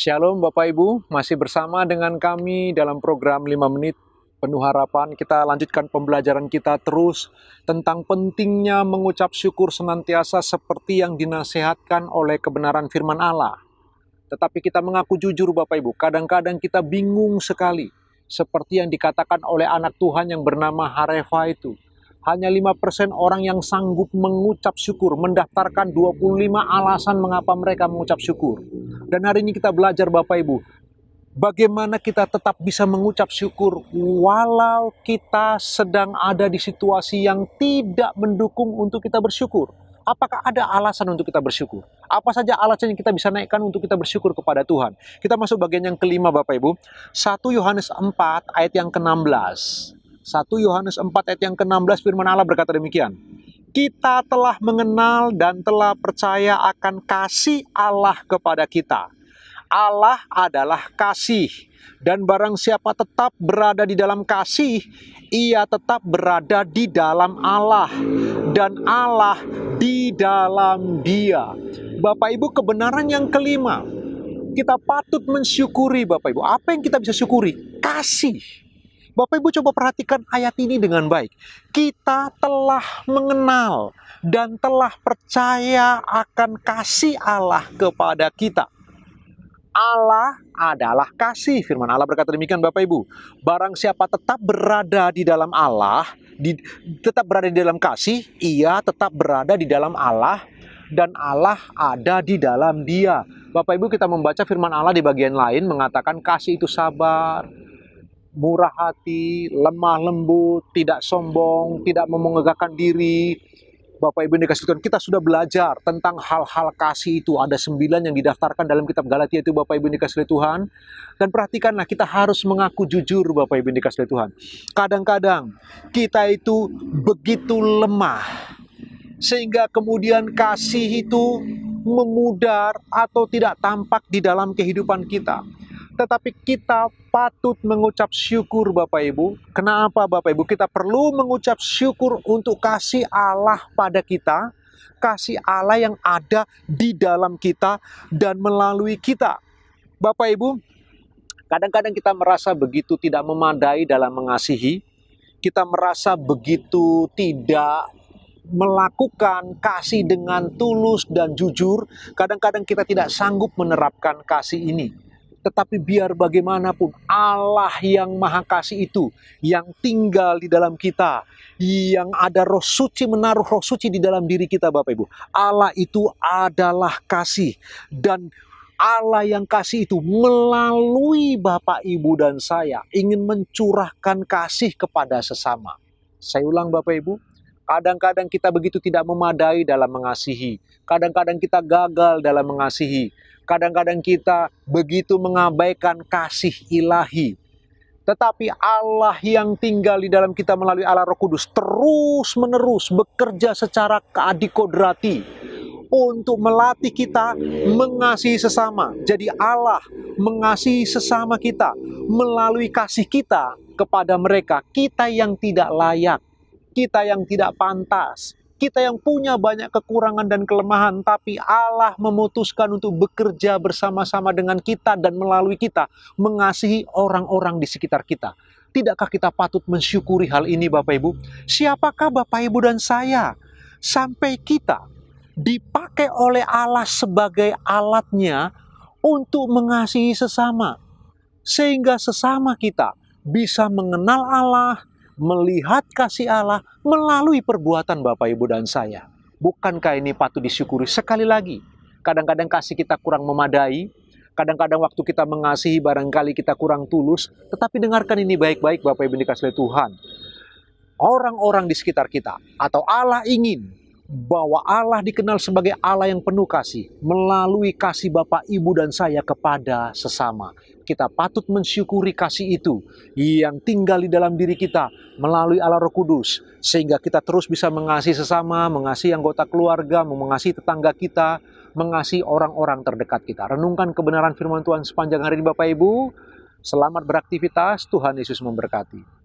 Shalom Bapak Ibu, masih bersama dengan kami dalam program 5 menit penuh harapan. Kita lanjutkan pembelajaran kita terus tentang pentingnya mengucap syukur senantiasa seperti yang dinasihatkan oleh kebenaran firman Allah. Tetapi kita mengaku jujur Bapak Ibu, kadang-kadang kita bingung sekali. Seperti yang dikatakan oleh anak Tuhan yang bernama Harefa itu. Hanya 5% orang yang sanggup mengucap syukur, mendaftarkan 25 alasan mengapa mereka mengucap syukur. Dan hari ini kita belajar Bapak Ibu, bagaimana kita tetap bisa mengucap syukur walau kita sedang ada di situasi yang tidak mendukung untuk kita bersyukur. Apakah ada alasan untuk kita bersyukur? Apa saja alasan yang kita bisa naikkan untuk kita bersyukur kepada Tuhan? Kita masuk bagian yang kelima Bapak Ibu. 1 Yohanes 4 ayat yang ke-16. 1 Yohanes 4 ayat yang ke-16 firman Allah berkata demikian. Kita telah mengenal dan telah percaya akan kasih Allah kepada kita. Allah adalah kasih, dan barang siapa tetap berada di dalam kasih, ia tetap berada di dalam Allah, dan Allah di dalam dia. Bapak Ibu, kebenaran yang kelima, kita patut mensyukuri Bapak Ibu. Apa yang kita bisa syukuri? Kasih. Bapak Ibu coba perhatikan ayat ini dengan baik. Kita telah mengenal dan telah percaya akan kasih Allah kepada kita. Allah adalah kasih. Firman Allah berkata demikian Bapak Ibu. Barang siapa tetap berada di dalam Allah, tetap berada di dalam kasih, ia tetap berada di dalam Allah, dan Allah ada di dalam dia. Bapak Ibu, kita membaca firman Allah di bagian lain mengatakan kasih itu sabar, murah hati, lemah lembut, tidak sombong, tidak memegahkan diri. Bapak Ibu yang dikasih Tuhan, kita sudah belajar tentang hal-hal kasih itu. Ada 9 yang didaftarkan dalam kitab Galatia itu Bapak Ibu yang dikasih Tuhan. Dan perhatikanlah, kita harus mengaku jujur Bapak Ibu yang dikasih Tuhan. Kadang-kadang kita itu begitu lemah, sehingga kemudian kasih itu memudar atau tidak tampak di dalam kehidupan kita. Tetapi kita patut mengucap syukur Bapak Ibu. Kenapa Bapak Ibu? Kita perlu mengucap syukur untuk kasih Allah pada kita. Kasih Allah yang ada di dalam kita dan melalui kita. Bapak Ibu, kadang-kadang kita merasa begitu tidak memadai dalam mengasihi. Kita merasa begitu tidak melakukan kasih dengan tulus dan jujur. Kadang-kadang kita tidak sanggup menerapkan kasih ini. Tetapi biar bagaimanapun, Allah yang maha kasih itu, yang tinggal di dalam kita, yang ada roh suci, menaruh roh suci di dalam diri kita Bapak Ibu. Allah itu adalah kasih. Dan Allah yang kasih itu melalui Bapak Ibu dan saya ingin mencurahkan kasih kepada sesama. Saya ulang Bapak Ibu, kadang-kadang kita begitu tidak memadai dalam mengasihi. Kadang-kadang kita gagal dalam mengasihi. Kadang-kadang kita begitu mengabaikan kasih ilahi. Tetapi Allah yang tinggal di dalam kita melalui Allah Roh Kudus terus-menerus bekerja secara keadikodrati untuk melatih kita mengasihi sesama. Jadi Allah mengasihi sesama kita melalui kasih kita kepada mereka. Kita yang tidak layak, kita yang tidak pantas, kita yang punya banyak kekurangan dan kelemahan, tapi Allah memutuskan untuk bekerja bersama-sama dengan kita dan melalui kita mengasihi orang-orang di sekitar kita. Tidakkah kita patut mensyukuri hal ini Bapak Ibu? Siapakah Bapak Ibu dan saya sampai kita dipakai oleh Allah sebagai alatnya untuk mengasihi sesama, sehingga sesama kita bisa mengenal Allah, melihat kasih Allah melalui perbuatan Bapak Ibu dan saya. Bukankah ini patut disyukuri? Sekali lagi, kadang-kadang kasih kita kurang memadai, kadang-kadang waktu kita mengasihi barangkali kita kurang tulus, tetapi dengarkan ini baik-baik Bapak Ibu dikasihi Tuhan. Orang-orang di sekitar kita atau Allah ingin bahwa Allah dikenal sebagai Allah yang penuh kasih melalui kasih Bapak, Ibu, dan saya kepada sesama. Kita patut mensyukuri kasih itu yang tinggal di dalam diri kita melalui Allah Roh Kudus, sehingga kita terus bisa mengasihi sesama, mengasihi anggota keluarga, mengasihi tetangga kita, mengasihi orang-orang terdekat kita. Renungkan kebenaran firman Tuhan sepanjang hari ini Bapak Ibu. Selamat beraktivitas, Tuhan Yesus memberkati.